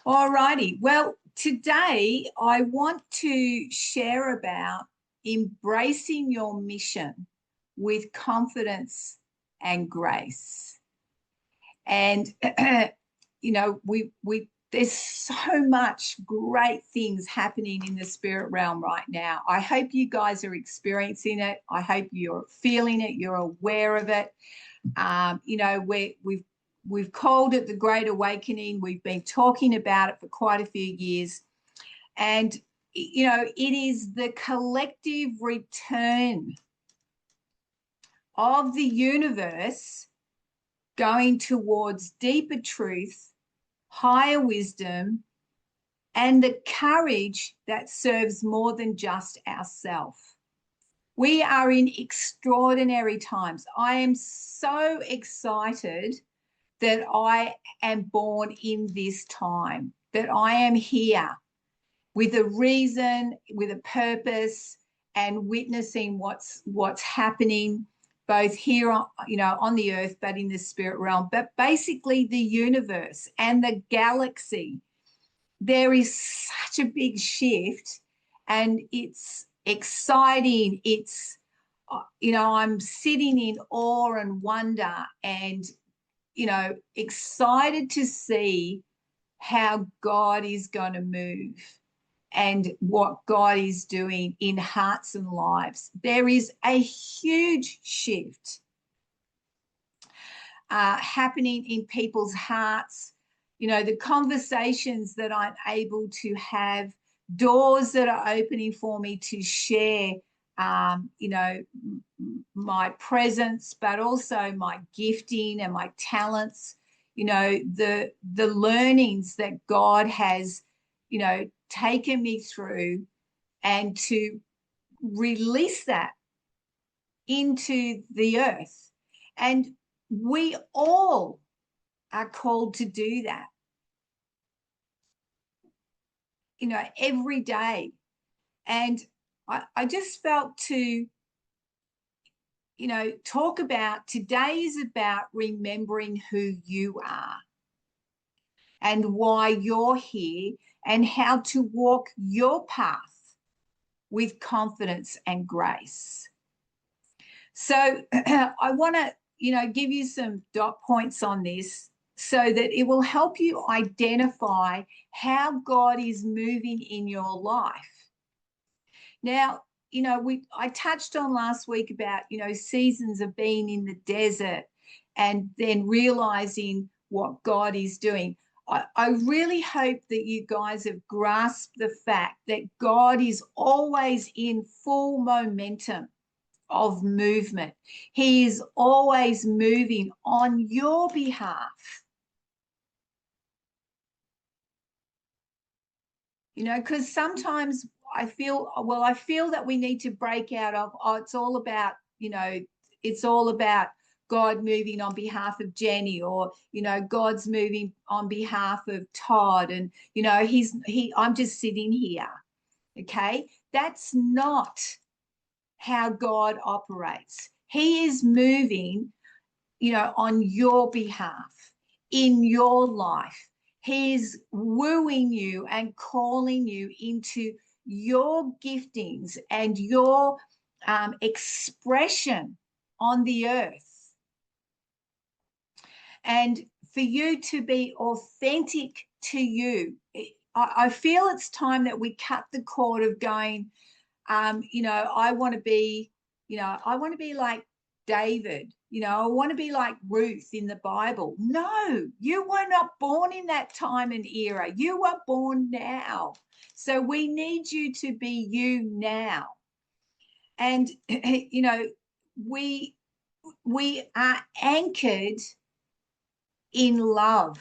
All righty. Well, today I want to share about embracing your mission with confidence and grace. And we there's so much great things happening in the spirit realm right now. I hope you guys are experiencing it. I hope you're feeling it. You're aware of it. We've called it the Great Awakening. We've been talking about it for quite a few years. And, it is the collective return of the universe going towards deeper truth, higher wisdom, and the courage that serves more than just ourselves. We are in extraordinary times. I am so excited that I am born in this time, that I am here with a reason, with a purpose, and witnessing what's happening both here on the earth, but in the spirit realm, but basically the universe and the galaxy. There is such a big shift, and it's exciting. I'm sitting in awe and wonder and excited to see how God is going to move and what God is doing in hearts and lives. There is a huge shift happening in people's hearts. The conversations that I'm able to have, doors that are opening for me to share my presence, but also my gifting and my talents, the learnings that God has, taken me through, and to release that into the earth. And we all are called to do that, every day. And I just felt to, talk about today is about remembering who you are and why you're here and how to walk your path with confidence and grace. So I want to, give you some dot points on this so that it will help you identify how God is moving in your life. Now, I touched on last week about, seasons of being in the desert and then realizing what God is doing. I really hope that you guys have grasped the fact that God is always in full momentum of movement. He is always moving on your behalf. Because sometimes I feel that we need to break out of, it's all about, it's all about God moving on behalf of Jenny, or, God's moving on behalf of Todd. And, I'm just sitting here. Okay. That's not how God operates. He is moving, on your behalf in your life. He's wooing you and calling you into your giftings and your expression on the earth. And for you to be authentic to you, I feel it's time that we cut the cord of going, I want to be, like David. I want to be like Ruth in the Bible. No, you were not born in that time and era. You were born now. So we need you to be you now. And, we are anchored in love.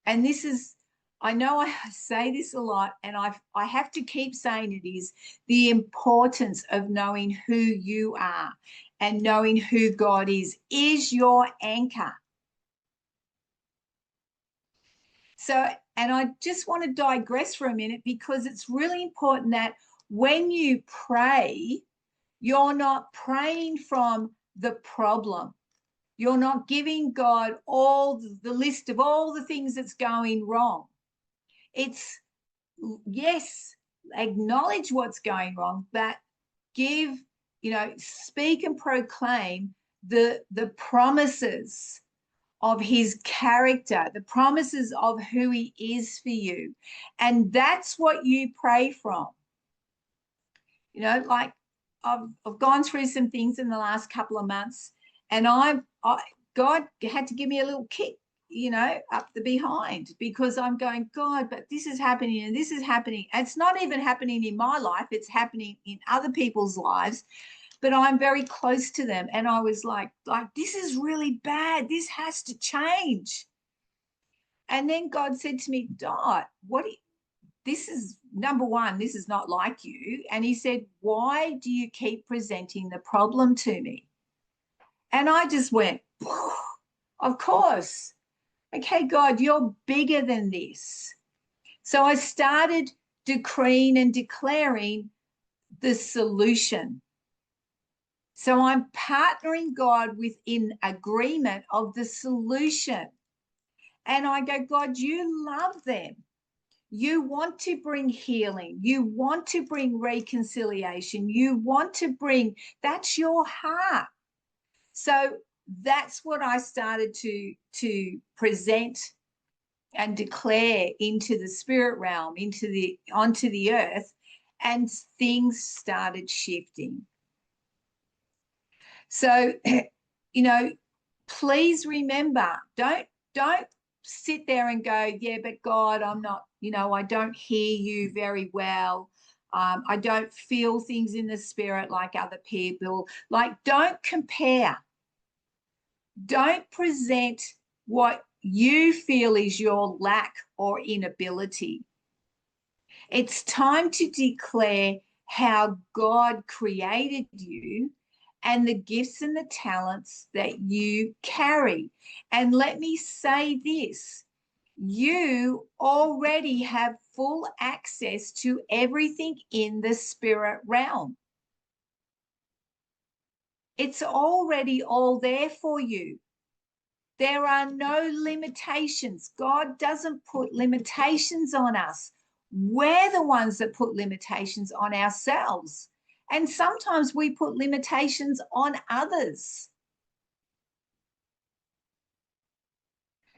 And this is, I know I say this a lot, and I have to keep saying it, is the importance of knowing who you are and knowing who God is your anchor. So, and I just want to digress for a minute, because it's really important that when you pray, you're not praying from the problem. You're not giving God all the list of all the things that's going wrong. It's, yes, acknowledge what's going wrong, but give, speak and proclaim the promises of his character, the promises of who he is for you. And that's what you pray from. Like I've gone through some things in the last couple of months, and God had to give me a little kick, up the behind, because I'm going, God, but this is happening and this is happening. It's not even happening in my life. It's happening in other people's lives, but I'm very close to them. And I was like, this is really bad. This has to change. And then God said to me, Dot, this is, number one, this is not like you. And he said, why do you keep presenting the problem to me? And I just went, of course. Okay, God, you're bigger than this. So I started decreeing and declaring the solution. So I'm partnering God within agreement of the solution. And I go, God, you love them. You want to bring healing. You want to bring reconciliation. You want to bring, that's your heart. So that's what I started to present and declare into the spirit realm, onto the earth, and things started shifting. So, please remember, don't sit there and go, yeah, but God, I'm not, I don't hear you very well. I don't feel things in the spirit like other people. Like, don't compare. Don't present what you feel is your lack or inability. It's time to declare how God created you and the gifts and the talents that you carry. And let me say this, you already have full access to everything in the spirit realm. It's already all there for you. There are no limitations. God doesn't put limitations on us. We're the ones that put limitations on ourselves. And sometimes we put limitations on others.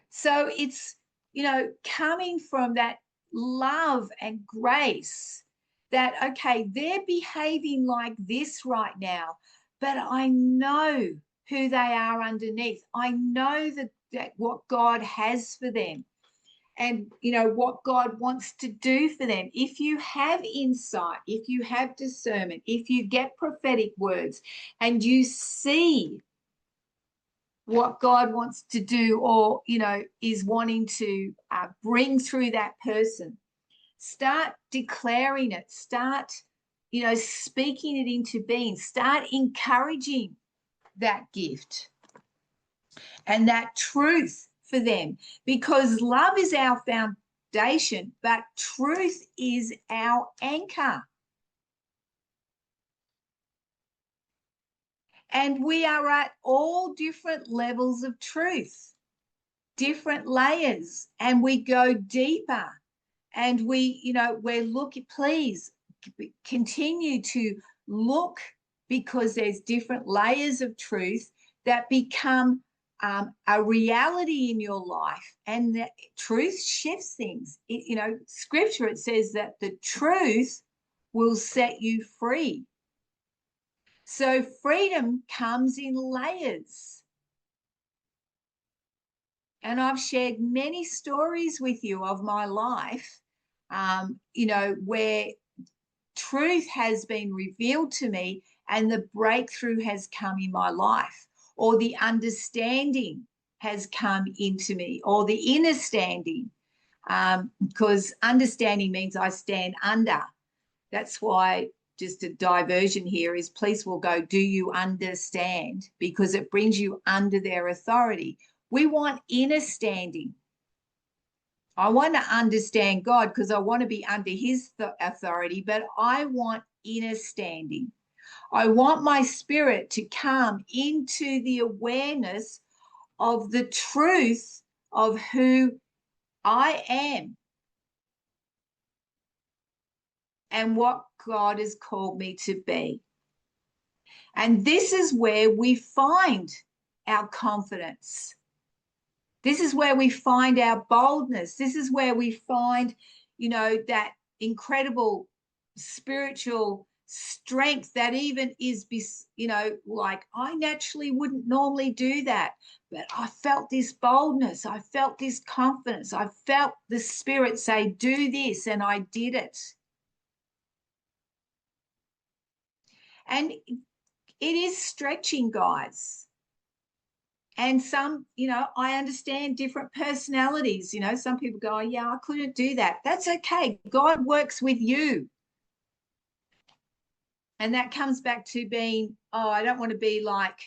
So it's, coming from that love and grace that, okay, they're behaving like this right now, but I know who they are underneath. I know that what God has for them and, what God wants to do for them. If you have insight, if you have discernment, if you get prophetic words and you see what God wants to do or, is wanting to bring through that person, start declaring it, start, speaking it into being, start encouraging that gift and that truth for them, because love is our foundation, but truth is our anchor. And we are at all different levels of truth, different layers, and we go deeper. And we're looking, please continue to look, because there's different layers of truth that become a reality in your life, and the truth shifts things. Scripture, it says that the truth will set you free. So freedom comes in layers. And I've shared many stories with you of my life, where truth has been revealed to me and the breakthrough has come in my life, or the understanding has come into me, or the inner standing, because understanding means I stand under. That's why, just a diversion here is, police will go, do you understand? Because it brings you under their authority. We want inner standing. I want to understand God because I want to be under his authority, but I want inner standing. I want my spirit to come into the awareness of the truth of who I am. and what God has called me to be. And this is where we find our confidence. This is where we find our boldness. This is where we find, that incredible spiritual strength that even is, like I naturally wouldn't normally do that. But I felt this boldness. I felt this confidence. I felt the Spirit say, do this, and I did it. And it is stretching, guys. And some, I understand different personalities. Some people go, oh, yeah, I couldn't do that. That's okay. God works with you. And that comes back to being, I don't want to be like,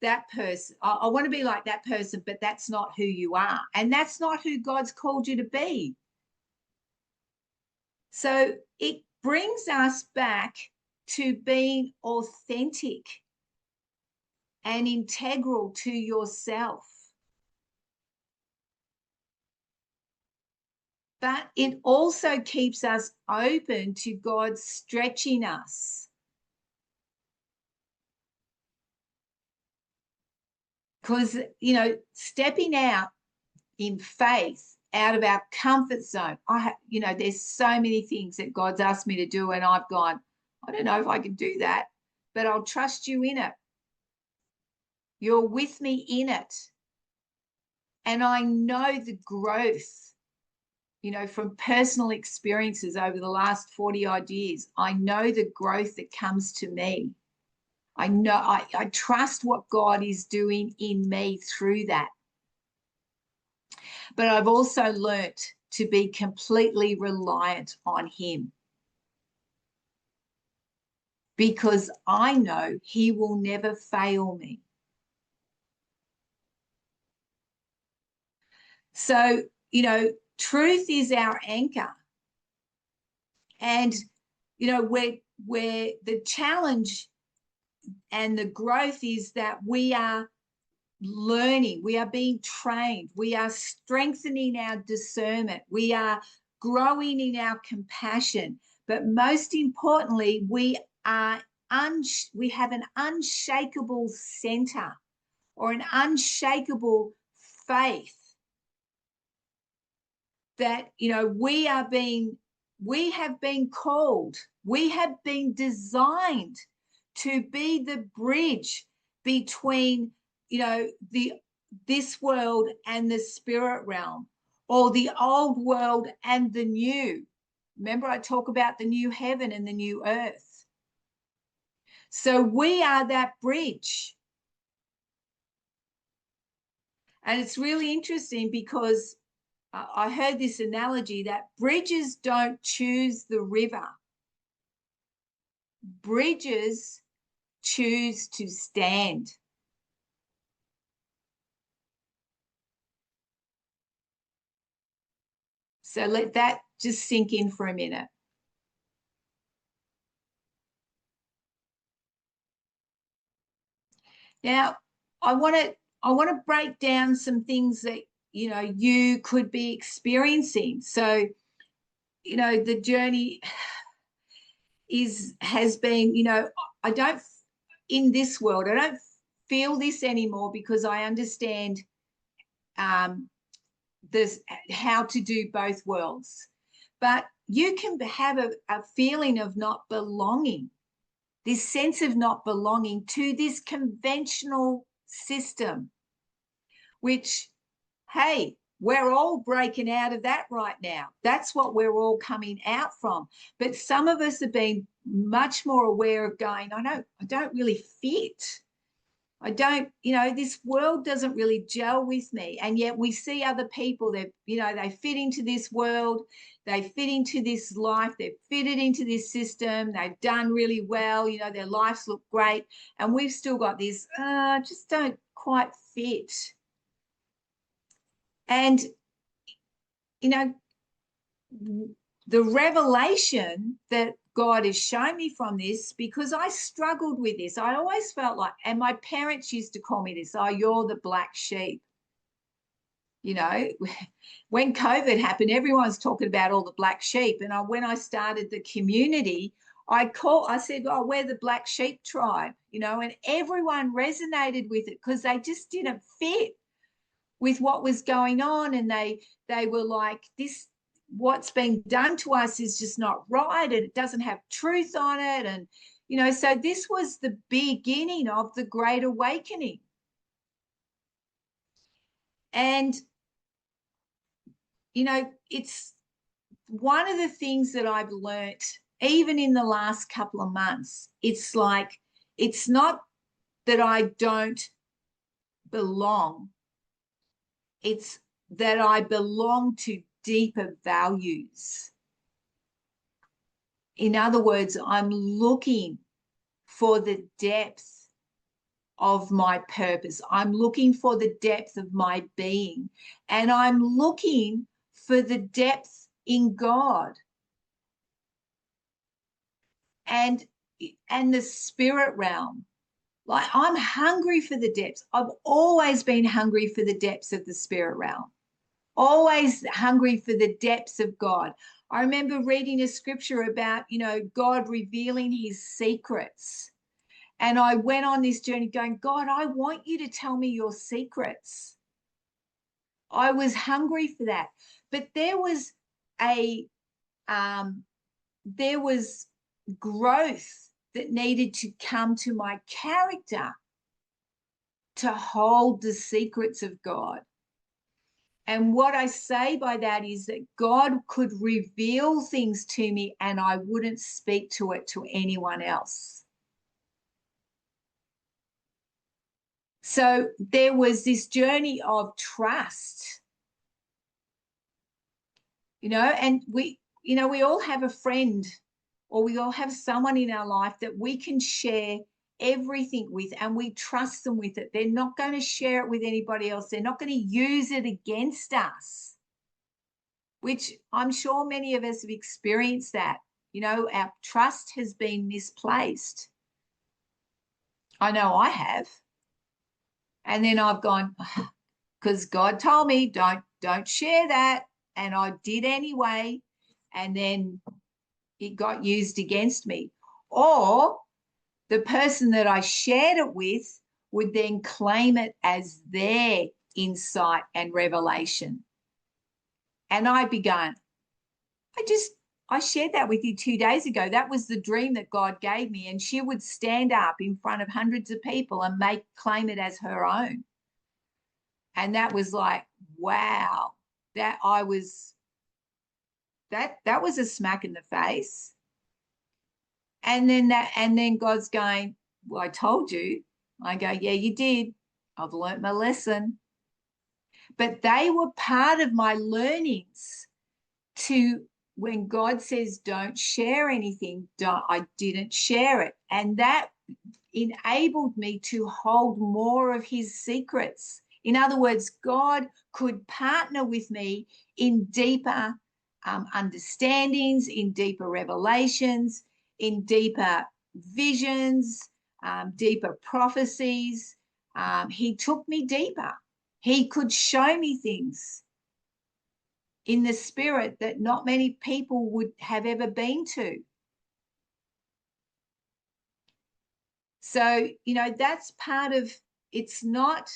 that person. I want to be like that person, but that's not who you are. And that's not who God's called you to be. So it brings us back to being authentic and integral to yourself. But it also keeps us open to God stretching us. Because, stepping out in faith, out of our comfort zone, there's so many things that God's asked me to do, and I've gone, I don't know if I can do that, but I'll trust you in it. You're with me in it. And I know the growth, from personal experiences over the last 40 odd years. I know the growth that comes to me. I know, I trust what God is doing in me through that. But I've also learnt to be completely reliant on Him, because I know He will never fail me. So, truth is our anchor. And, where the challenge and the growth is that we are learning, we are being trained, we are strengthening our discernment, we are growing in our compassion, but most importantly, we have an unshakable center, or an unshakable faith that we have been called, we have been designed to be the bridge between this world and the spirit realm, or the old world and the new. Remember, I talk about the new heaven and the new earth. So we are that bridge. And it's really interesting because I heard this analogy that bridges don't choose the river. Bridges choose to stand. So let that just sink in for a minute. Now, I want to break down some things that you could be experiencing. So, the journey has been, I don't, in this world, I don't feel this anymore, because I understand this, how to do both worlds. But you can have a feeling of not belonging, this sense of not belonging to this conventional system, which, hey, we're all breaking out of that right now. That's what we're all coming out from. But some of us have been much more aware of going, I don't really fit. I don't, this world doesn't really gel with me. And yet we see other people that, they fit into this world, they fit into this life, they've fitted into this system, they've done really well, their lives look great. And we've still got this, just don't quite fit. And, the revelation that God has shown me from this, because I struggled with this. I always felt like, and my parents used to call me this, oh, you're the black sheep. You know, when COVID happened, everyone's talking about all the black sheep. And when I started the community, I said, oh, we're the black sheep tribe, you know, and everyone resonated with it because they just didn't fit with what was going on. And they were like, this, what's being done to us is just not right, and it doesn't have truth on it. And, you know, so this was the beginning of the Great Awakening. And, you know, it's one of the things that I've learnt, even in the last couple of months. It's like, it's not that I don't belong, it's that I belong to deeper values. In other words, I'm looking for the depth of my purpose. I'm looking for the depth of my being, and I'm looking for the depth in God and the spirit realm. Like, I'm hungry for the depths. I've always been hungry for the depths of the spirit realm, always hungry for the depths of God. I remember reading a scripture about, you know, God revealing his secrets. And I went on this journey going, God, I want you to tell me your secrets. I was hungry for that. But there was growth that needed to come to my character to hold the secrets of God. And what I say by that is that God could reveal things to me and I wouldn't speak to it to anyone else. So there was this journey of trust, you know, and we all have a friend, or we all have someone in our life that we can share everything with, and we trust them with it. They're not going to share it with anybody else. They're not going to use it against us, which I'm sure many of us have experienced that. You know, our trust has been misplaced. I know I have. And then I've gone, because God told me, don't share that. And I did anyway. And then it got used against me. Or the person that I shared it with would then claim it as their insight and revelation. And I began, I shared that with you 2 days ago. That was the dream that God gave me. And she would stand up in front of hundreds of people and claim it as her own. And that was like, wow, that was a smack in the face. And then God's going, well, I told you. I go, yeah, you did. I've learnt my lesson. But they were part of my learnings to, when God says don't share anything, I didn't share it. And that enabled me to hold more of his secrets. In other words, God could partner with me in deeper understandings, in deeper revelations, in deeper visions, deeper prophecies. He took me deeper. He could show me things in the spirit that not many people would have ever been to. So, you know, that's part of, it's not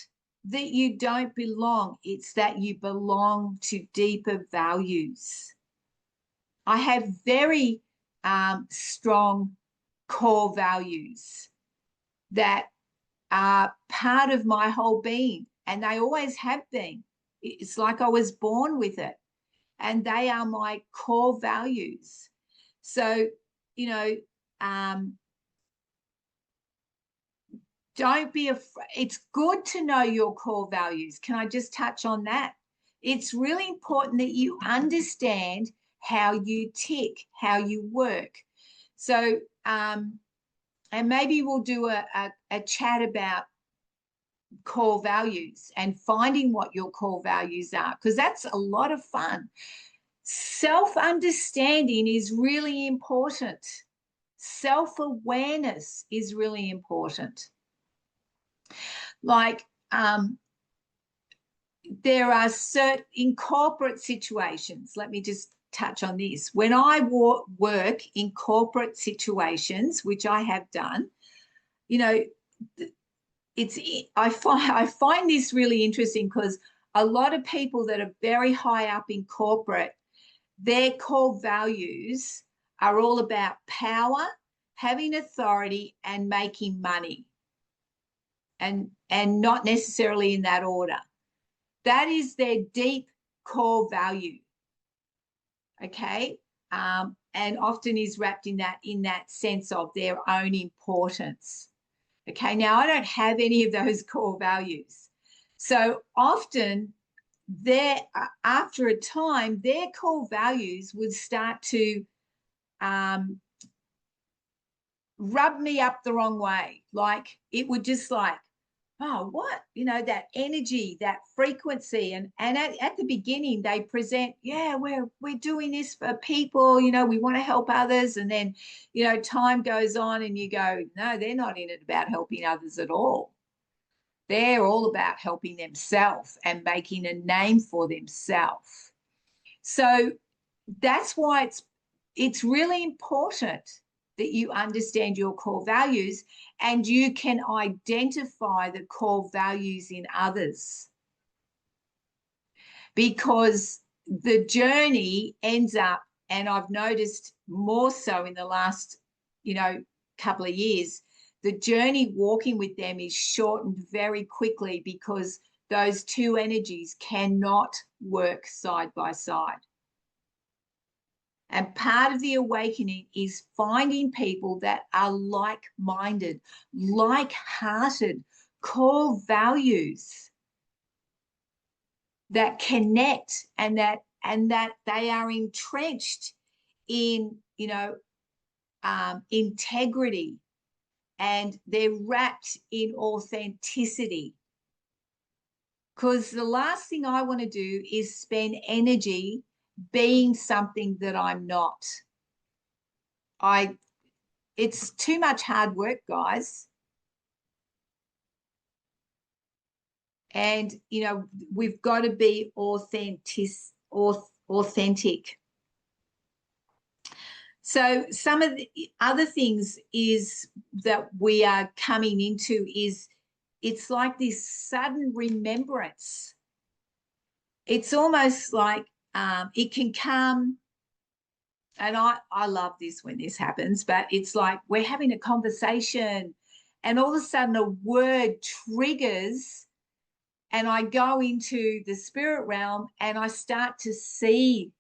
that you don't belong, it's that you belong to deeper values. I have very strong core values that are part of my whole being, and they always have been. It's like I was born with it, and they are my core values. So, you know, don't be afraid. It's good to know your core values. Can I just touch on that? It's really important that you understand how you tick, how you work. So, and maybe we'll do a chat about core values and finding what your core values are, because that's a lot of fun. Self-understanding is really important. Self-awareness is really important. Like, there are certain, in corporate situations, let me just touch on this. When I work in corporate situations, which I have done, you know, I find this really interesting because a lot of people that are very high up in corporate, their core values are all about power, having authority, and making money, and not necessarily in that order. That is their deep core value, okay? And often is wrapped in that sense of their own importance. Okay, now I don't have any of those core values. So often after a time, their core values would start to rub me up the wrong way. Like it would just like, oh, what? You know, that energy, that frequency. And at the beginning, they present, yeah, we're doing this for people, you know, we want to help others. And then, you know, time goes on and you go, no, they're not in it about helping others at all. They're all about helping themselves and making a name for themselves. So that's why it's really important that you understand your core values and you can identify the core values in others. Because the journey ends up, and I've noticed more so in the last, you know, couple of years, the journey walking with them is shortened very quickly because those two energies cannot work side by side. And part of the awakening is finding people that are like-minded, like-hearted, core values that connect and that they are entrenched in, you know, integrity, and they're wrapped in authenticity. Because the last thing I want to do is spend energy being something that I'm not. It's too much hard work, guys. And, you know, we've got to be authentic. So some of the other things is that we are coming into is it's like this sudden remembrance. It's almost like it can come, and I love this when this happens, but it's like we're having a conversation and all of a sudden a word triggers and I go into the spirit realm and I start to see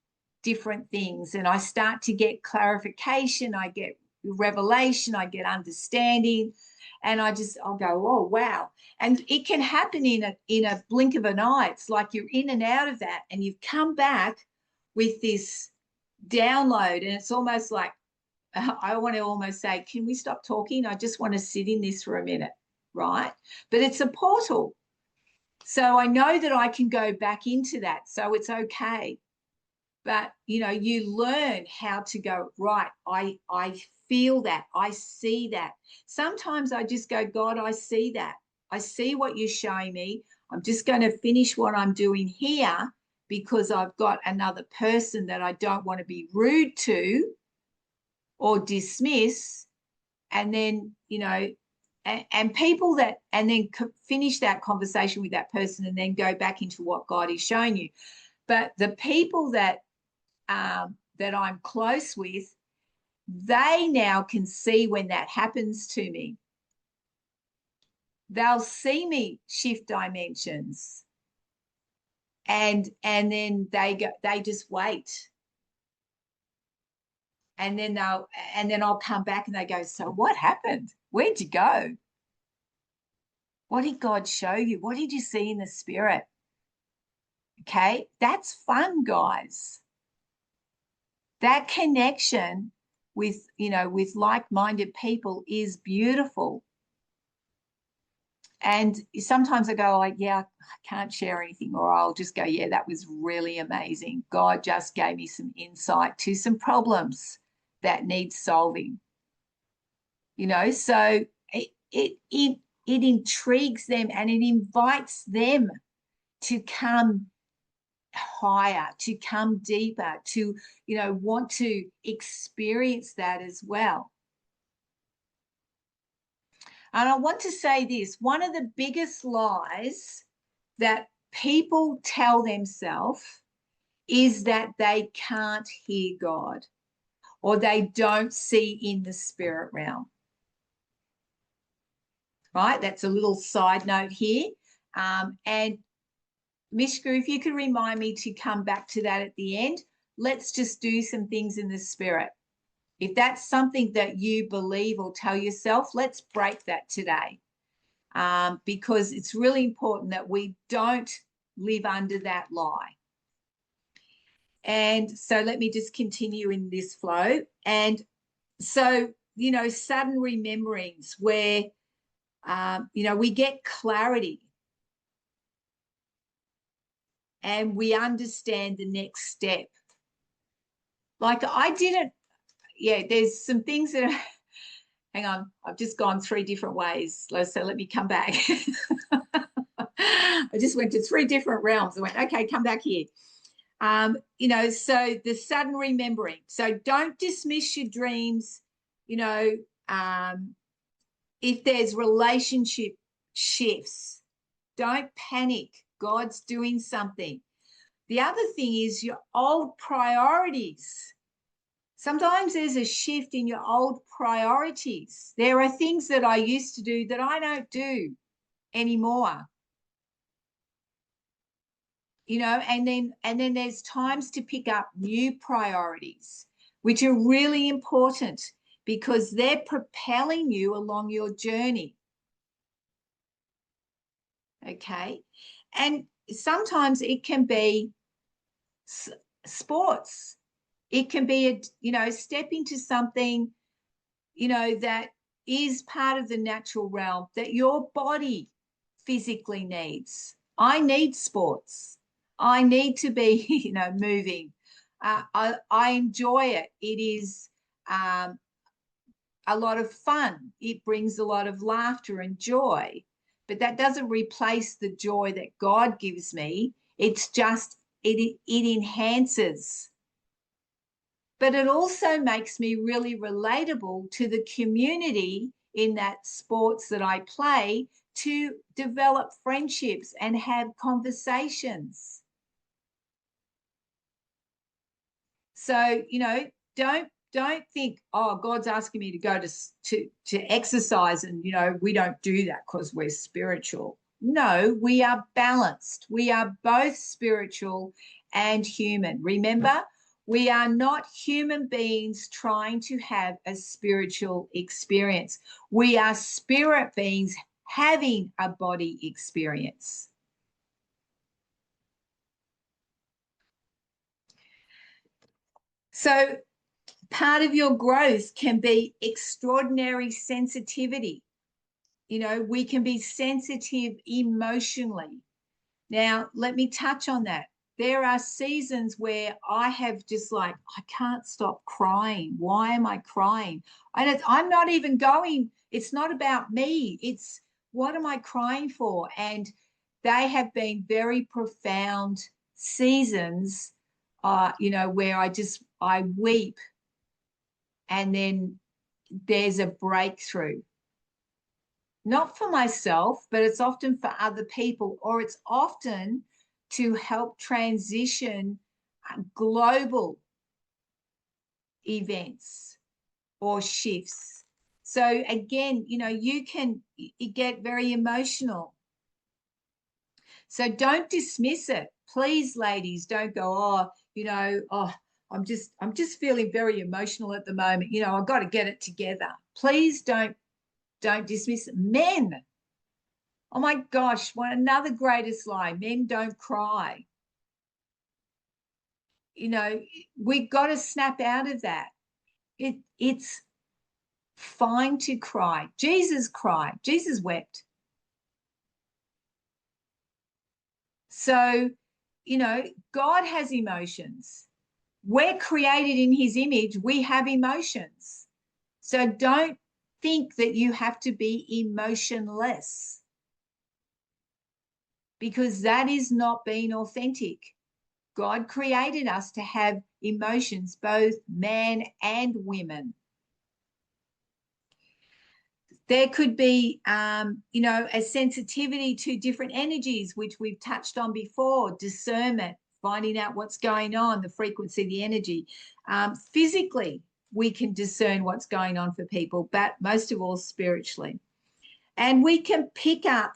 different things and I start to get clarification, I get revelation, I get understanding, and I'll go, oh, wow. And it can happen in a blink of an eye. It's like you're in and out of that and you've come back with this download, and it's almost like I want to almost say, can we stop talking? I just want to sit in this for a minute, right? But it's a portal. So I know that I can go back into that. So it's okay. But, you know, you learn how to go, right, I feel that. I see that. Sometimes I just go, God, I see that. I see what you're showing me. I'm just going to finish what I'm doing here because I've got another person that I don't want to be rude to or dismiss. And then, you know, and people that, and then finish that conversation with that person and then go back into what God is showing you. But the people that that I'm close with, they now can see when that happens to me. They'll see me shift dimensions, and then they just wait, and then I'll come back and they go, so what happened? Where'd you go? What did God show you? What did you see in the spirit? Okay, that's fun, guys. That connection with, you know, with like-minded people is beautiful. And sometimes I go like, yeah, I can't share anything, or I'll just go, yeah, that was really amazing. God just gave me some insight to some problems that need solving. You know, so it intrigues them and it invites them to come higher, to come deeper, to, you know, want to experience that as well. And I want to say this, one of the biggest lies that people tell themselves is that they can't hear God or they don't see in the spirit realm. Right? That's a little side note here. And Mishka, if you could remind me to come back to that at the end, let's just do some things in the spirit. If that's something that you believe or tell yourself, let's break that today, because it's really important that we don't live under that lie. And so let me just continue in this flow. And so, you know, sudden rememberings where, you know, we get clarity and we understand the next step. Like I didn't, yeah, there's some things that are, hang on, I've just gone 3 different ways. So let me come back. I just went to 3 different realms. I went, okay, come back here. You know, so the sudden remembering. So don't dismiss your dreams, you know, if there's relationship shifts, don't panic. God's doing something. The other thing is your old priorities. Sometimes there's a shift in your old priorities. There are things that I used to do that I don't do anymore. You know, and then there's times to pick up new priorities, which are really important because they're propelling you along your journey. Okay. And sometimes it can be sports. It can be a, you know, step into something, you know, that is part of the natural realm that your body physically needs. I need sports. I need to be, you know, moving. I enjoy it. It is a lot of fun. It brings a lot of laughter and joy, but that doesn't replace the joy that God gives me. It's just, it enhances. But it also makes me really relatable to the community in that sports that I play to develop friendships and have conversations. So, you know, don't think, oh, God's asking me to go to exercise and, you know, we don't do that because we're spiritual. No, we are balanced. We are both spiritual and human. Remember, we are not human beings trying to have a spiritual experience. We are spirit beings having a body experience. So part of your growth can be extraordinary sensitivity. You know, we can be sensitive emotionally. Now, let me touch on that. There are seasons where I have just like, I can't stop crying. Why am I crying? I'm not even going, it's not about me. It's what am I crying for? And they have been very profound seasons, you know, where I weep and then there's a breakthrough. Not for myself, but it's often for other people, or it's often to help transition global events or shifts. So again, you know, you get very emotional. So don't dismiss it. Please, ladies, don't go, oh, you know, oh, I'm just feeling very emotional at the moment. You know, I've got to get it together. Please don't dismiss it. Men. Oh my gosh, another greatest lie. Men don't cry. You know, we've got to snap out of that. It's fine to cry. Jesus cried. Jesus wept. So, you know, God has emotions. We're created in his image. We have emotions. So don't think that you have to be emotionless, because that is not being authentic. God created us to have emotions, both man and women. There could be, a sensitivity to different energies, which we've touched on before, discernment, finding out what's going on, the frequency, the energy. Physically, we can discern what's going on for people, but most of all spiritually. And we can pick up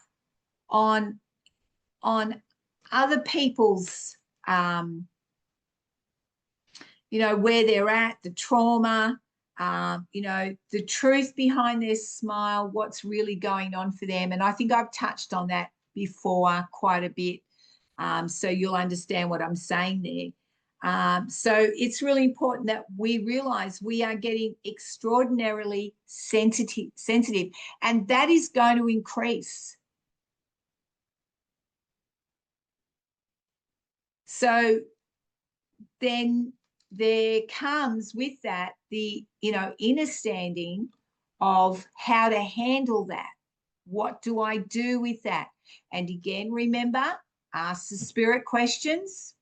on other people's, where they're at, the trauma, the truth behind their smile, what's really going on for them. And I think I've touched on that before quite a bit. So you'll understand what I'm saying there. So it's really important that we realize we are getting extraordinarily sensitive, and that is going to increase. So then there comes with that the understanding of how to handle that. What do I do with that? And again, remember, ask the spirit questions.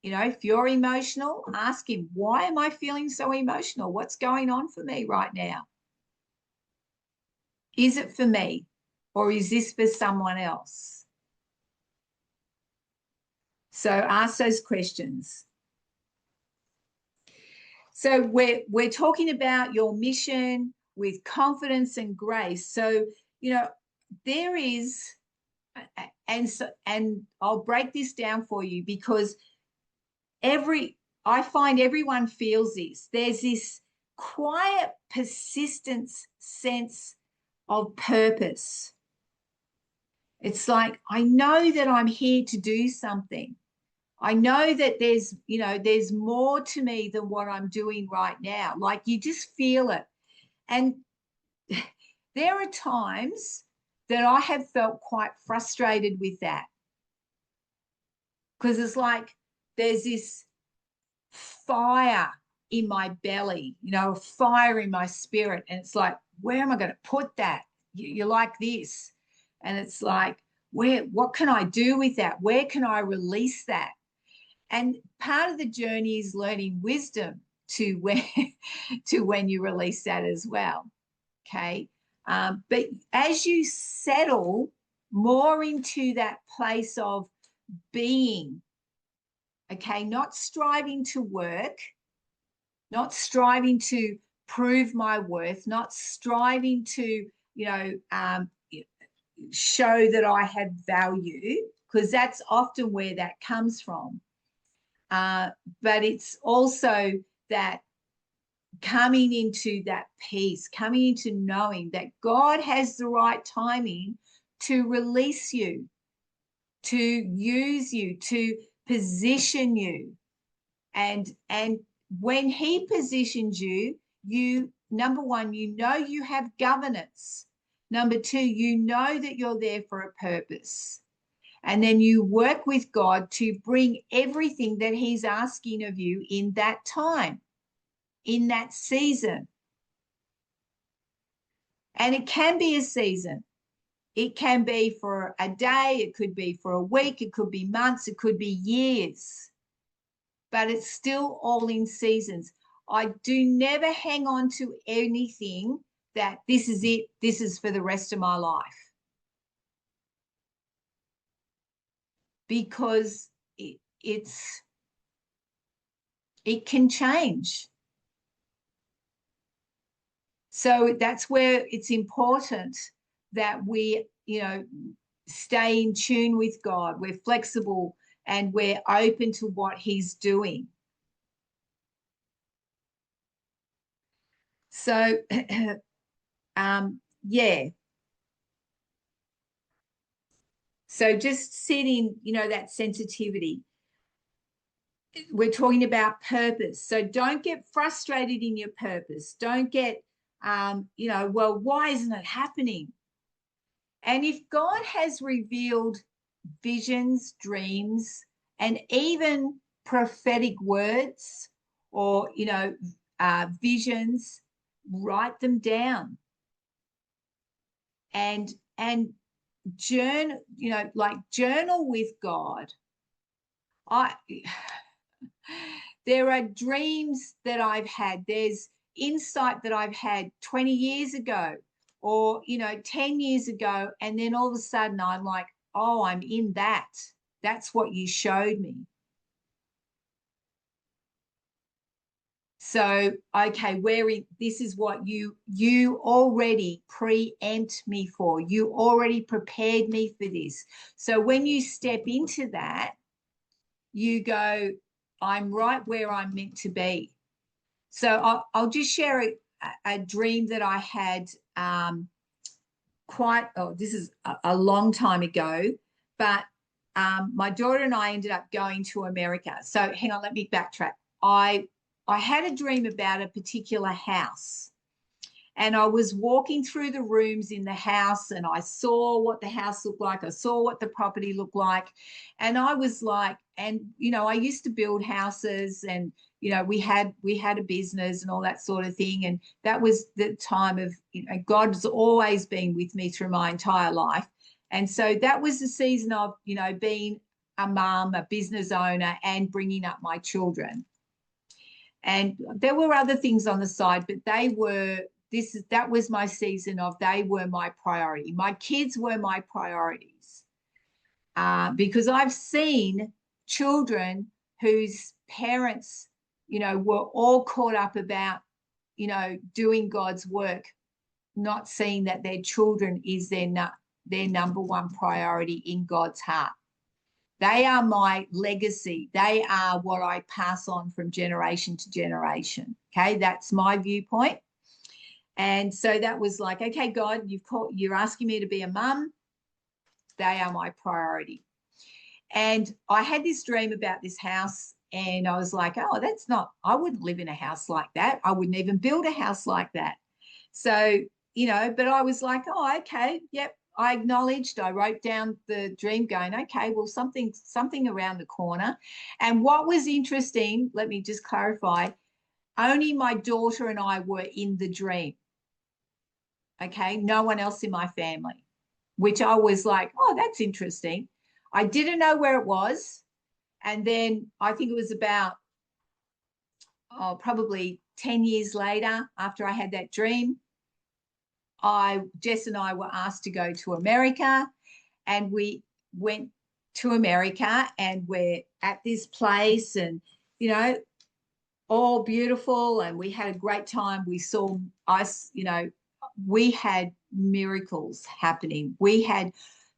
If you're emotional, ask him, why am I feeling so emotional? What's going on for me right now? Is it for me, or is this for someone else? So ask those questions. So we're talking about your mission with confidence and grace. So, there is, and I'll break this down for you, because I find everyone feels this. There's this quiet, persistent sense of purpose. It's like, I know that I'm here to do something. I know that there's more to me than what I'm doing right now. Like, you just feel it. And there are times that I have felt quite frustrated with that, because it's like there's this fire in my belly, a fire in my spirit. And it's like, where am I going to put that? You're like this. And it's like, what can I do with that? Where can I release that? And part of the journey is learning wisdom to when you release that as well. Okay. But as you settle more into that place of being, okay, not striving to work, not striving to prove my worth, not striving to, show that I had value, because that's often where that comes from. But it's also that coming into that peace, coming into knowing that God has the right timing to release you, to use you, to position you. And when he positions you, number one, you have governance. Number two, that you're there for a purpose. And then you work with God to bring everything that he's asking of you in that time, in that season. And it can be a season. It can be for a day, it could be for a week, it could be months, it could be years. But it's still all in seasons. I do never hang on to anything that this is it, this is for the rest of my life. Because it can change. So that's where it's important that we, stay in tune with God. We're flexible and we're open to what he's doing. So, yeah. So just setting, that sensitivity. We're talking about purpose. So don't get frustrated in your purpose. Don't get, well, why isn't it happening? And if God has revealed visions, dreams, and even prophetic words or, visions, write them down. And journal, like journal with God. There are dreams that I've had. There's insight that I've had 20 years ago or, 10 years ago. And then all of a sudden I'm like, oh, I'm in that. That's what you showed me. So, okay, this is what you already preempt me for. You already prepared me for this. So when you step into that, you go, I'm right where I'm meant to be. So I'll just share a dream that I had this is a long time ago, but my daughter and I ended up going to America. So hang on, let me backtrack. I had a dream about a particular house, and I was walking through the rooms in the house, and I saw what the house looked like. I saw what the property looked like. And I was like, and, I used to build houses, and, we had a business and all that sort of thing. And that was the time of, God's always been with me through my entire life. And so that was the season of, being a mum, a business owner, and bringing up my children. And there were other things on the side, but that was my season of, they were my priority. My kids were my priorities because I've seen children whose parents, were all caught up about, doing God's work, not seeing that their children is their number one priority in God's heart. They are my legacy. They are what I pass on from generation to generation. Okay, that's my viewpoint. And so that was like, okay, God, you're asking me to be a mum. They are my priority. And I had this dream about this house, and I was like, oh, I wouldn't live in a house like that. I wouldn't even build a house like that. So, but I was like, oh, okay, yep. I acknowledged, I wrote down the dream going, okay, well, something around the corner. And what was interesting, let me just clarify, only my daughter and I were in the dream. Okay, no one else in my family, which I was like, oh, that's interesting. I didn't know where it was. And then I think it was about, probably 10 years later, after I had that dream, Jess and I were asked to go to America, and we went to America, and we're at this place, and, all beautiful, and we had a great time. We saw ice, we had miracles happening. We had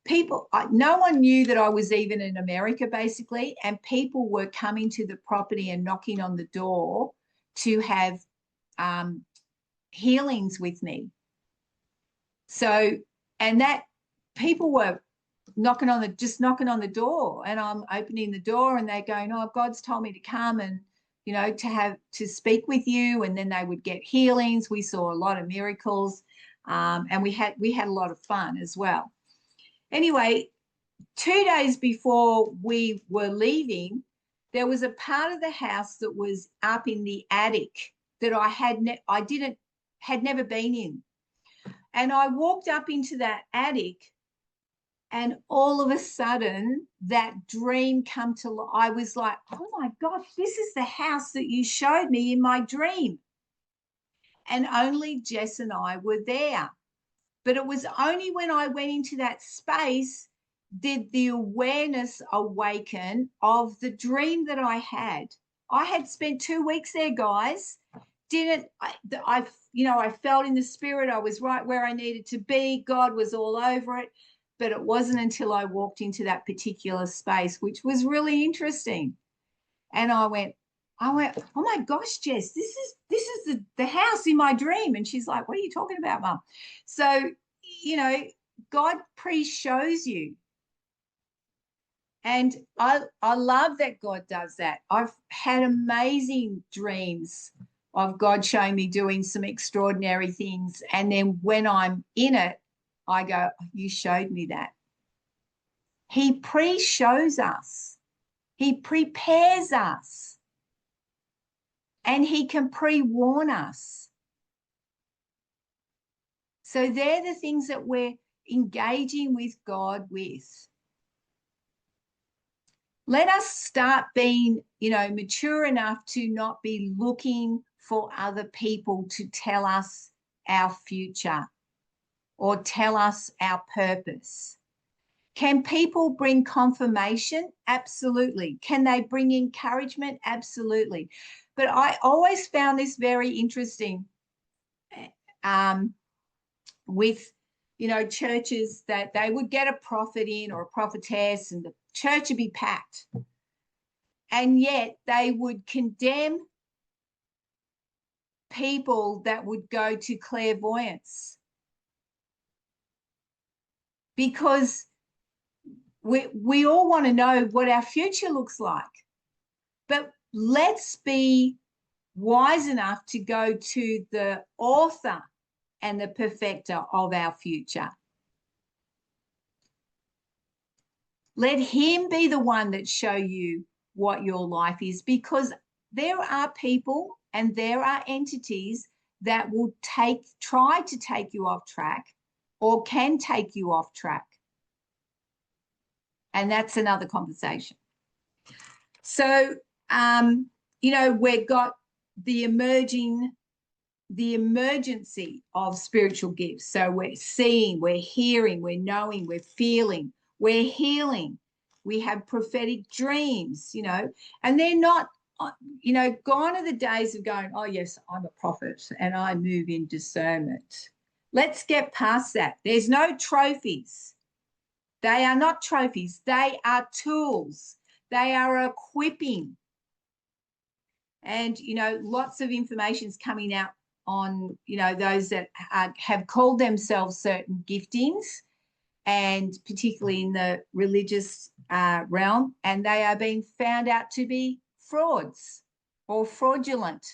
people, no one knew that I was even in America, basically, and people were coming to the property and knocking on the door to have healings with me. So, and that people were knocking on the door, and I'm opening the door, and they're going, oh, God's told me to come and, to speak with you. And then they would get healings. We saw a lot of miracles, and we had a lot of fun as well. Anyway, 2 days before we were leaving, there was a part of the house that was up in the attic that I had never been in. And I walked up into that attic, and all of a sudden that dream come to life. I was like, oh my gosh, this is the house that you showed me in my dream. And only Jess and I were there. But it was only when I went into that space did the awareness awaken of the dream that I had. I had spent 2 weeks there, guys. I felt in the spirit I was right where I needed to be. God was all over it. But it wasn't until I walked into that particular space, which was really interesting. And I went, oh my gosh, Jess, this is the house in my dream. And she's like, what are you talking about, Mum? So, God pre-shows you. And I love that God does that. I've had amazing dreams of God showing me doing some extraordinary things. And then when I'm in it, I go, you showed me that. He pre-shows us. He prepares us. And he can pre-warn us. So they're the things that we're, engaging with God with. Let us start being, mature enough to not be looking for other people to tell us our future or tell us our purpose. Can people bring confirmation? Absolutely. Can they bring encouragement? Absolutely. But I always found this very interesting with, churches, that they would get a prophet in or a prophetess and the church would be packed. And yet they would condemn people that would go to clairvoyance, because we all want to know what our future looks like. But let's be wise enough to go to the author and the perfecter of our future. Let him be the one that show you what your life is, because there are people and there are entities that will try to take you off track or can take you off track. And that's another conversation. So, we've got the emergency of spiritual gifts. So we're seeing, we're hearing, we're knowing, we're feeling, we're healing. We have prophetic dreams, and they're not, gone are the days of going, oh, yes, I'm a prophet and I move in discernment. Let's get past that. There's no trophies. They are not trophies. They are tools. They are equipping. And, lots of information is coming out on, those that have called themselves certain giftings, and particularly in the religious realm, and they are being found out to be frauds or fraudulent.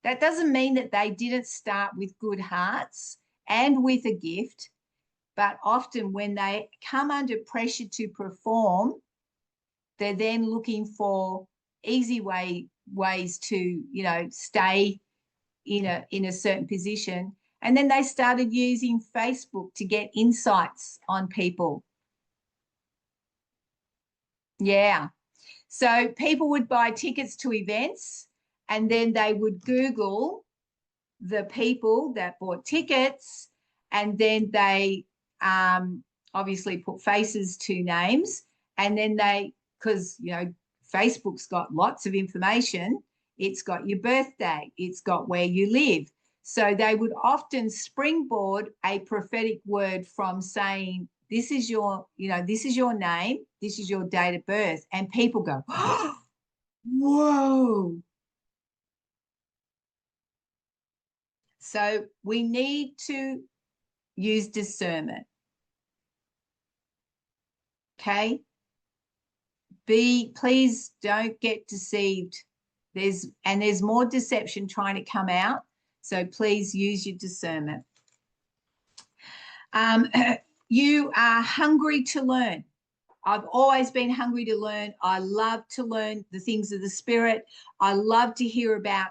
That doesn't mean that they didn't start with good hearts and with a gift, but often when they come under pressure to perform, they're then looking for easy ways to, stay in a certain position. And then they started using Facebook to get insights on people. Yeah. So people would buy tickets to events, and then they would Google the people that bought tickets, and then they obviously put faces to names, and then because Facebook's got lots of information. It's got your birthday, it's got where you live. So they would often springboard a prophetic word from saying, this is your name, this is your date of birth. And people go, oh, whoa. So we need to use discernment. Okay? Please don't get deceived. There's more deception trying to come out. So please use your discernment. You are hungry to learn. I've always been hungry to learn. I love to learn the things of the Spirit. I love to hear about,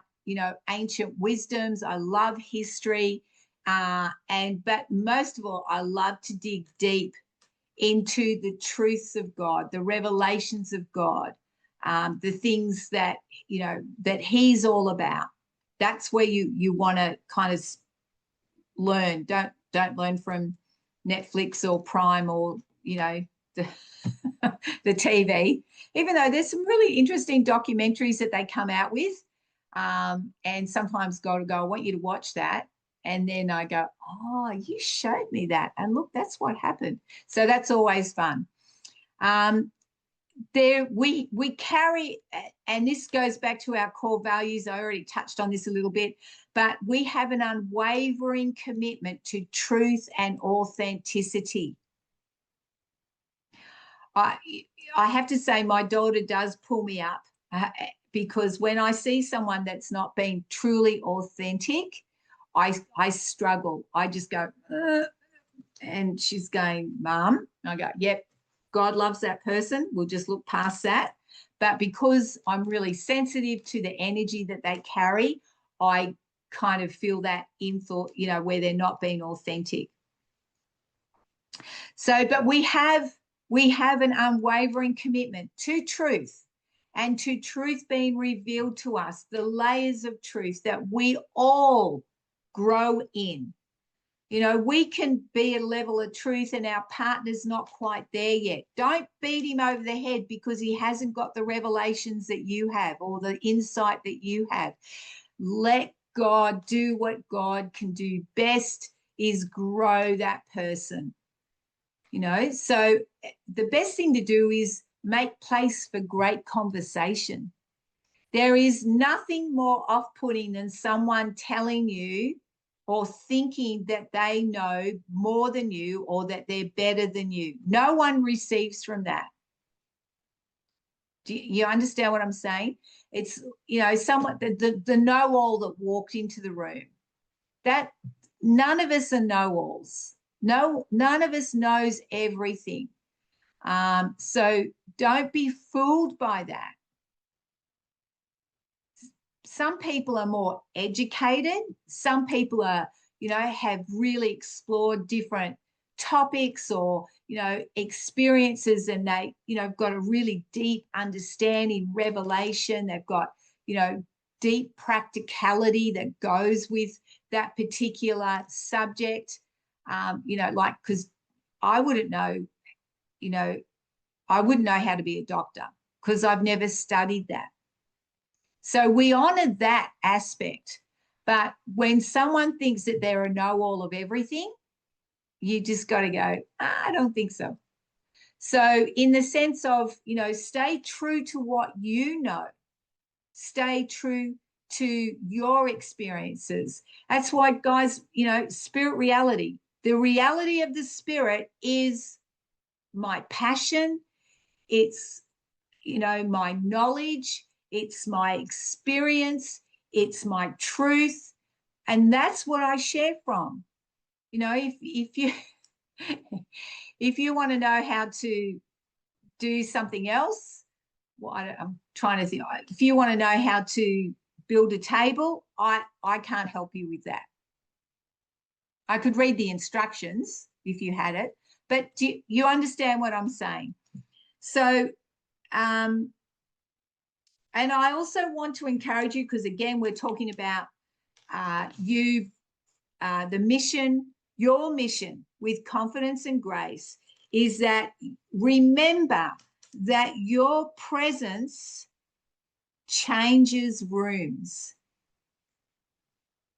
ancient wisdoms. I love history. But most of all, I love to dig deep into the truths of God, the revelations of God, the things that, that he's all about. That's where you want to kind of learn. Don't learn from Netflix or Prime or, the TV, even though there's some really interesting documentaries that they come out with. And sometimes God will go, I want you to watch that. And then I go, oh, you showed me that. And look, that's what happened. So that's always fun. We carry, and this goes back to our core values. I already touched on this a little bit, but we have an unwavering commitment to truth and authenticity. I have to say my daughter does pull me up because when I see someone that's not being truly authentic, I struggle. I just go, and she's going, Mum. I go, yep, God loves that person. We'll just look past that. But because I'm really sensitive to the energy that they carry, I kind of feel that in thought, you know, where they're not being authentic. So, but we have an unwavering commitment to truth and to truth being revealed to us, the layers of truth that we all grow in. You know, we can be a level of truth and our partner's not quite there yet. Don't beat him over the head because he hasn't got the revelations that you have or the insight that you have. Let God do what God can do best, is grow that person. You know, so the best thing to do is make place for great conversation. There is nothing more off-putting than someone telling you or thinking that they know more than you or that they're better than you. No one receives from that. Do you understand what I'm saying? It's, you know, somewhat the know-all that walked into the room. That none of us are know-alls. No, none of us knows everything. So don't be fooled by that. Some people are more educated. Some people are, you know, have really explored different topics or, you know, experiences, and they, you know, got a really deep understanding, revelation. They've got, you know, deep practicality that goes with that particular subject. You know, like, because I wouldn't know, you know, I wouldn't know how to be a doctor because I've never studied that. So we honor that aspect. But when someone thinks that they're a know-all of everything, you just got to go, I don't think so. So in the sense of, you know, stay true to what you know. Stay true to your experiences. That's why, guys, you know, spirit reality. The reality of the spirit is my passion. It's, you know, my knowledge. It's my experience. It's my truth. And that's what I share from. You know, if you if you want to know how to do something else, well, I'm trying to think. If you want to know how to build a table, I can't help you with that. I could read the instructions if you had it, but do you understand what I'm saying? So, and I also want to encourage you, because again, we're talking about the mission, your mission with confidence and grace is that remember that your presence changes rooms.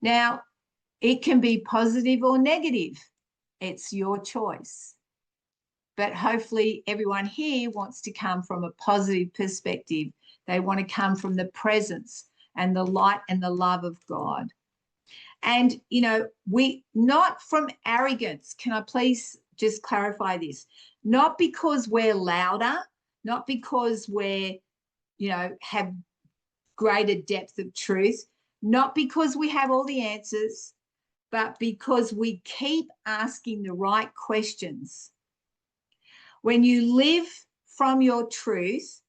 Now, it can be positive or negative. It's your choice. But hopefully everyone here wants to come from a positive perspective. They want to come from the presence and the light and the love of God. And, you know, we not from arrogance. Can I please just clarify this? Not because we're louder, not because we're, you know, have greater depth of truth, not because we have all the answers, but because we keep asking the right questions. When you live from your truth,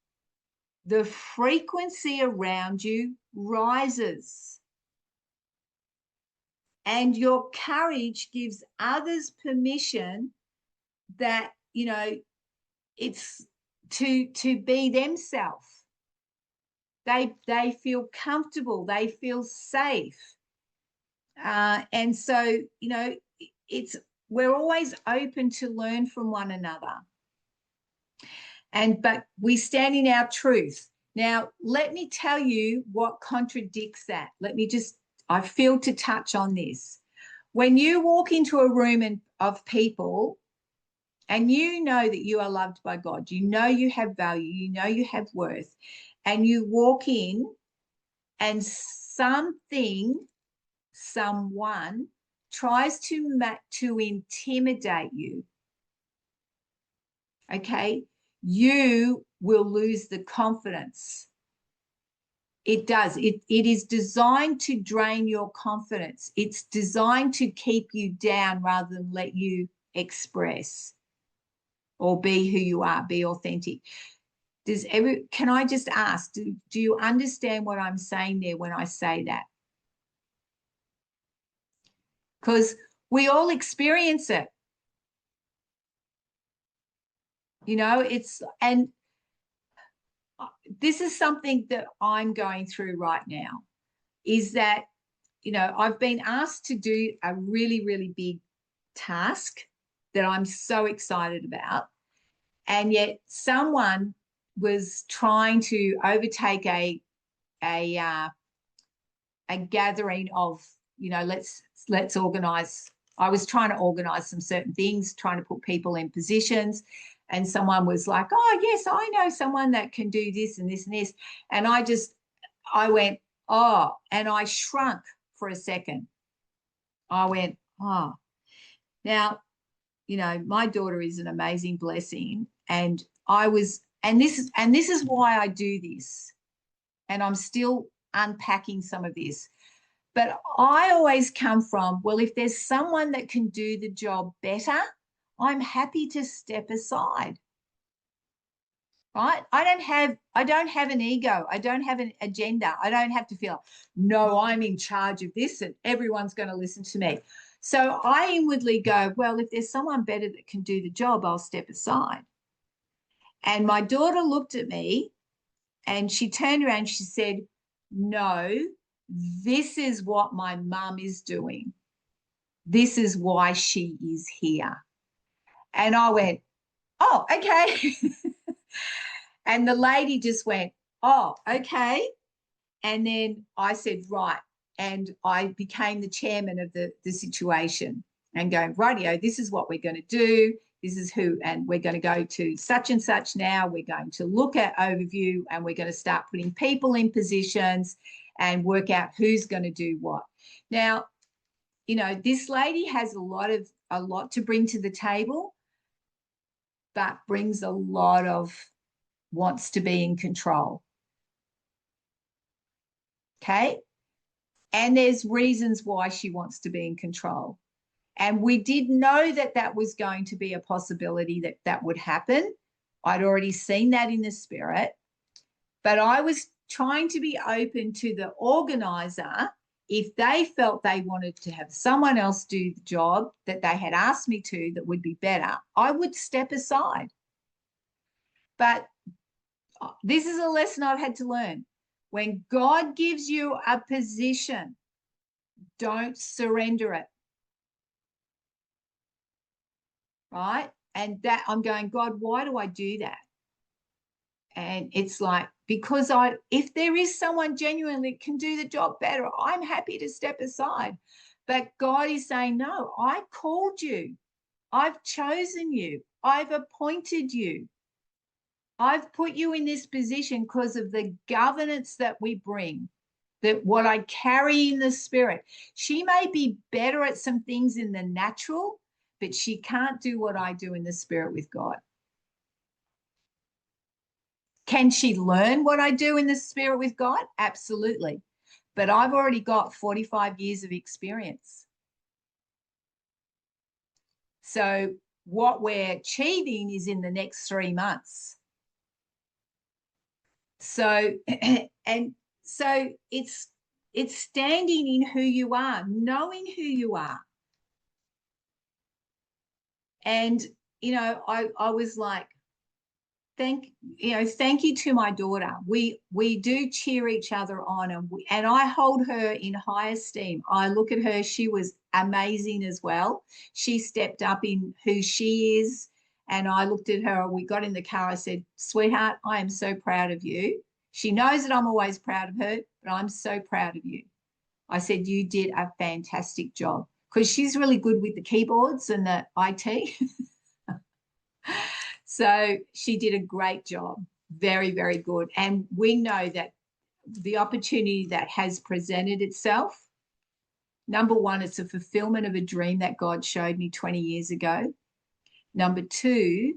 the frequency around you rises. And your courage gives others permission that, you know, it's to be themselves. They feel comfortable, they feel safe. And so, you know, we're always open to learn from one another. But we stand in our truth. Now, let me tell you what contradicts that. I feel to touch on this. When you walk into a room of people and you know that you are loved by God, you know you have value, you know you have worth, and you walk in and someone tries to intimidate you, okay, you will lose the confidence. It does. It is designed to drain your confidence. It's designed to keep you down rather than let you express or be who you are, be authentic. Can I just ask, do you understand what I'm saying there when I say that? because we all experience it. You know, and this is something that I'm going through right now, is that, you know, I've been asked to do a really, really big task that I'm so excited about. And yet someone was trying to overtake a gathering of, you know, let's organize. I was trying to organize some certain things, trying to put people in positions. And someone was like, oh, yes, I know someone that can do this and this and this. And I went, oh, and I shrunk for a second. I went, oh. Now, you know, my daughter is an amazing blessing. And this is why I do this. And I'm still unpacking some of this. But I always come from, well, if there's someone that can do the job better, I'm happy to step aside. Right? I don't have an ego. I don't have an agenda. I don't have to feel, no, I'm in charge of this and everyone's going to listen to me. So I inwardly go, well, if there's someone better that can do the job, I'll step aside. And my daughter looked at me and she turned around, she said, no, this is what my mum is doing. This is why she is here. And I went, oh, okay. And the lady just went, oh, okay. And then I said, right. And I became the chairman of the situation and going, rightio, this is what we're going to do. This is who, and we're going to go to such and such now. We're going to look at overview and we're going to start putting people in positions and work out who's going to do what. Now, you know, this lady has a lot to bring to the table, but brings a lot of wants to be in control. Okay. And there's reasons why she wants to be in control. And we did know that that was going to be a possibility that would happen. I'd already seen that in the spirit, but I was trying to be open to the organizer. If they felt they wanted to have someone else do the job that they had asked me to that would be better, I would step aside. But this is a lesson I've had to learn. When God gives you a position, don't surrender it. Right? And that I'm going, God, why do I do that? And it's like, because if there is someone genuinely can do the job better, I'm happy to step aside. But God is saying, no, I called you. I've chosen you. I've appointed you. I've put you in this position because of the governance that we bring, that what I carry in the spirit. She may be better at some things in the natural, but she can't do what I do in the spirit with God. Can she learn what I do in the spirit with God? Absolutely. But I've already got 45 years of experience. So what we're achieving is in the next 3 months. So, and so it's standing in who you are, knowing who you are. And, you know, I was like, thank you to my daughter. We do cheer each other on, and I hold her in high esteem. I look at her, she was amazing as well. She stepped up in who she is. And I looked at her, we got in the car, I said, sweetheart, I am so proud of you. She knows that I'm always proud of her, but I'm so proud of you. I said, you did a fantastic job, because she's really good with the keyboards and the IT. So she did a great job. Very, very good. And we know that the opportunity that has presented itself, number one, it's a fulfillment of a dream that God showed me 20 years ago. Number two,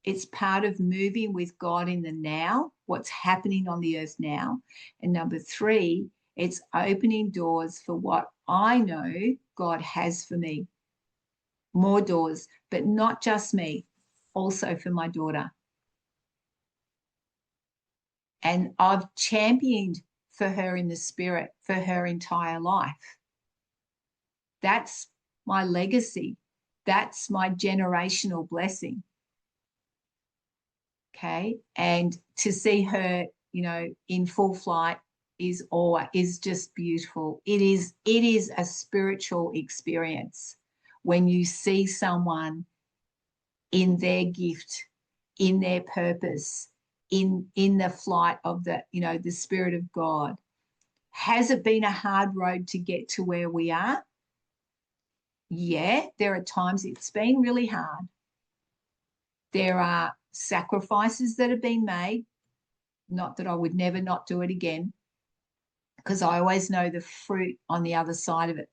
it's part of moving with God in the now, what's happening on the earth now. And number three, it's opening doors for what I know God has for me. More doors, but not just me, also for my daughter. And I've championed for her in the spirit for her entire life. That's my legacy. That's my generational blessing. Okay. And to see her, you know, in full flight is just beautiful. It is a spiritual experience when you see someone in their gift, in their purpose, in the flight of the, you know, the Spirit of God. Has it been a hard road to get to where we are? Yeah, there are times it's been really hard. There are sacrifices that have been made. Not that I would never not do it again, because I always know the fruit on the other side of it.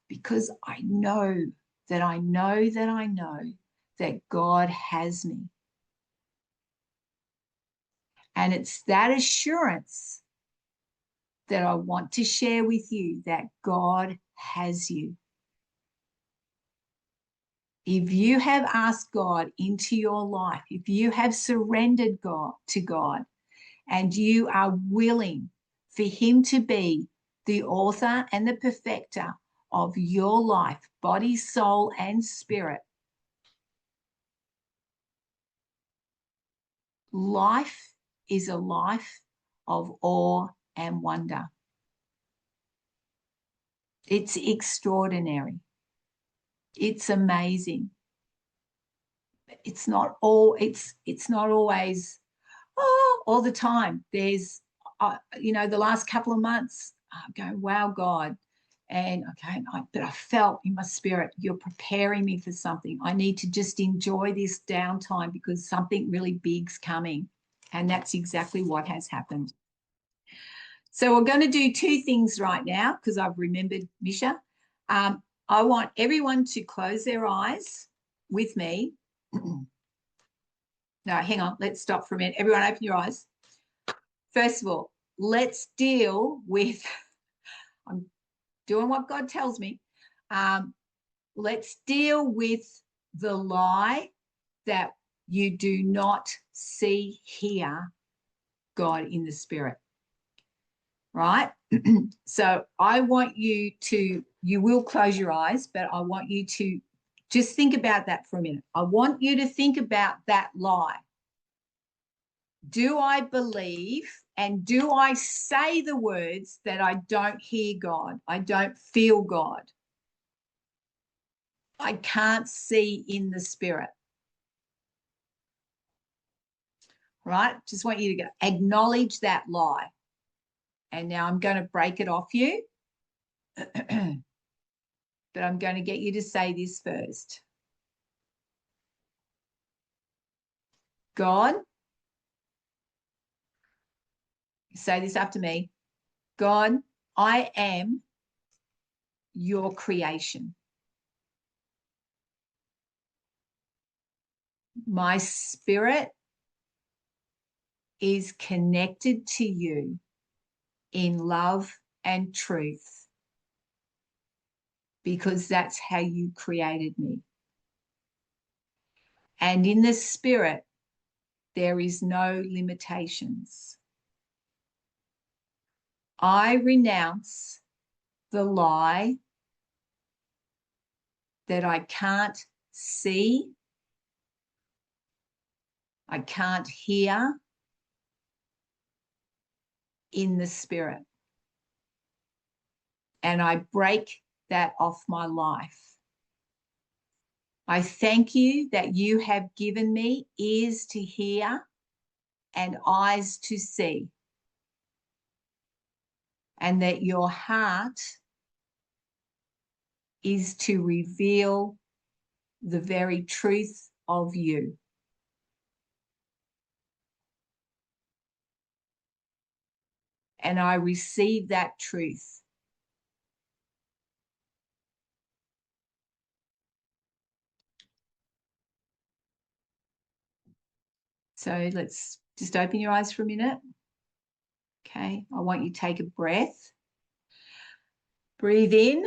Because I know that I know that I know that God has me. And it's that assurance that I want to share with you, that God has you. If you have asked God into your life, if you have surrendered God to God, and you are willing for him to be the author and the perfecter of your life, body, soul, and spirit, life is a life of awe and wonder. It's extraordinary. It's amazing. It's not not always all the time. There's you know, the last couple of months I'm going, wow, God. And okay, but I felt in my spirit, you're preparing me for something. I need to just enjoy this downtime because something really big's coming. And that's exactly what has happened. So we're going to do two things right now because I've remembered, Misha. I want everyone to close their eyes with me. No, hang on. Let's stop for a minute. Everyone open your eyes. First of all, let's deal with, I'm doing what God tells me. Let's deal with the lie that you do not see, hear God in the spirit. Right? So I want you to, you will close your eyes, but I want you to just think about that for a minute. I want you to think about that lie. Do I believe and do I say the words that I don't hear God? I don't feel God. I can't see in the spirit. Right? Just want you to go acknowledge that lie. And now I'm going to break it off you. But I'm going to get you to say this first. God, say this after me. God, I am your creation. My spirit is connected to you in love and truth because that's how you created me. And in the spirit, there is no limitations. I renounce the lie that I can't see, I can't hear in the spirit. And I break that off my life. I thank you that you have given me ears to hear and eyes to see, and that your heart is to reveal the very truth of you. And I receive that truth. So let's just open your eyes for a minute. Okay, I want you to take a breath. Breathe in.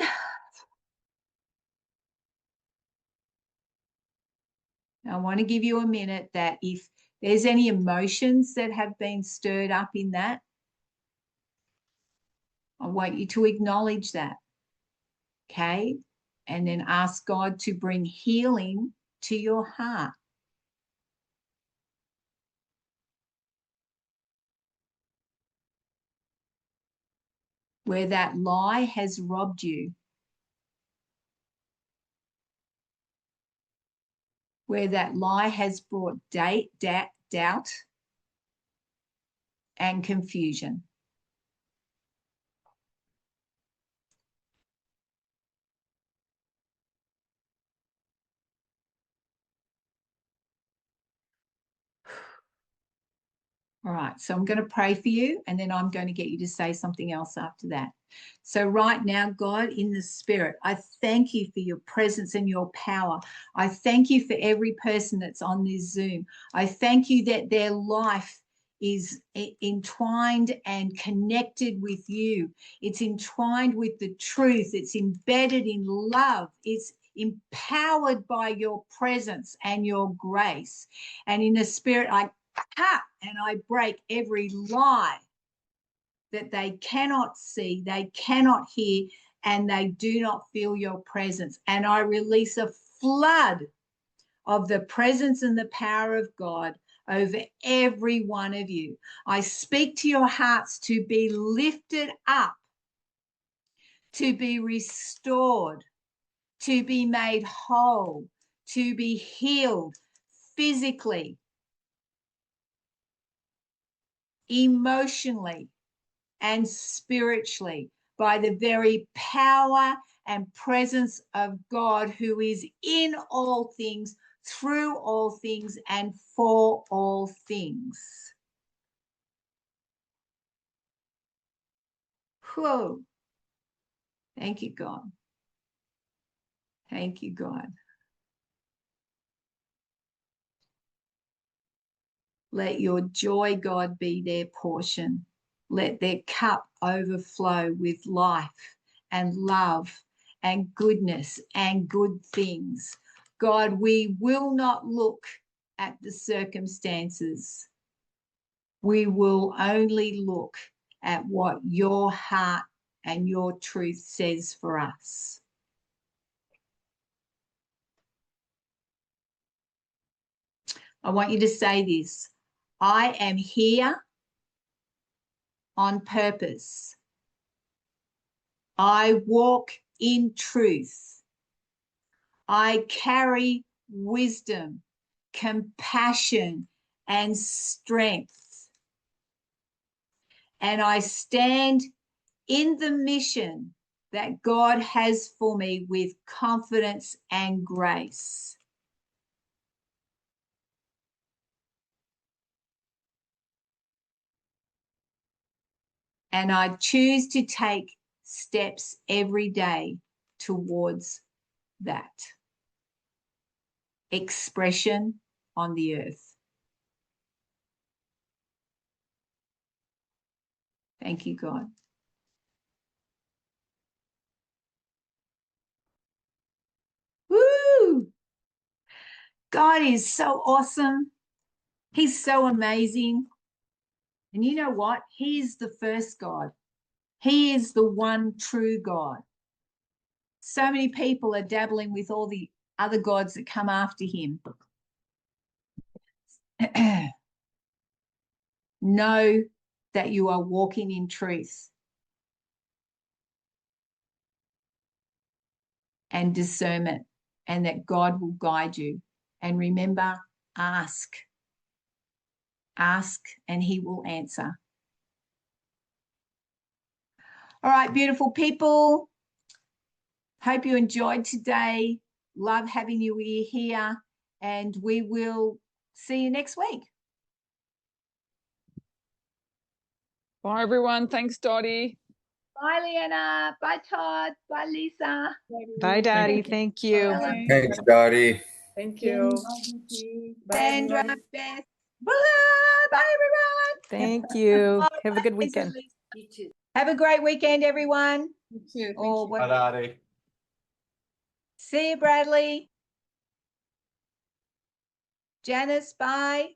I want to give you a minute that if there's any emotions that have been stirred up in that, I want you to acknowledge that. Okay? And then ask God to bring healing to your heart. Where that lie has robbed you. Where that lie has brought doubt and confusion. All right, so I'm going to pray for you, and then I'm going to get you to say something else after that. So right now, God, in the Spirit, I thank you for your presence and your power. I thank you for every person that's on this Zoom. I thank you that their life is entwined and connected with you. It's entwined with the truth. It's embedded in love. It's empowered by your presence and your grace. And in the Spirit, I cut and I break every lie that they cannot see, they cannot hear, and they do not feel your presence. And I release a flood of the presence and the power of God over every one of you. I speak to your hearts to be lifted up, to be restored, to be made whole, to be healed physically, emotionally, and spiritually by the very power and presence of God, who is in all things, through all things, and for all things. Whoa. Thank you, God. Thank you, God. Let your joy, God, be their portion. Let their cup overflow with life and love and goodness and good things. God, we will not look at the circumstances. We will only look at what your heart and your truth says for us. I want you to say this. I am here on purpose. I walk in truth. I carry wisdom, compassion, and strength. And I stand in the mission that God has for me with confidence and grace. And I choose to take steps every day towards that expression on the earth. Thank you, God. Woo! God is so awesome. He's so amazing. And you know what? He is the first God. He is the one true God. So many people are dabbling with all the other gods that come after him. Know that you are walking in truth and discernment, and that God will guide you. And remember, ask. Ask and he will answer. All right, beautiful people. Hope you enjoyed today. Love having you here, and we will see you next week. Bye, everyone. Thanks, Dottie. Bye, Leanna. Bye, Todd. Bye, Lisa. Bye, Dottie. Thank you. Bye. Thanks, Dottie. Thank you. Sandra, Beth. Bye, everyone. Thank you. Have a good weekend. You too. Have a great weekend, everyone. You too. Oh, Bye, Dottie. see you, Bradley. Janice, bye.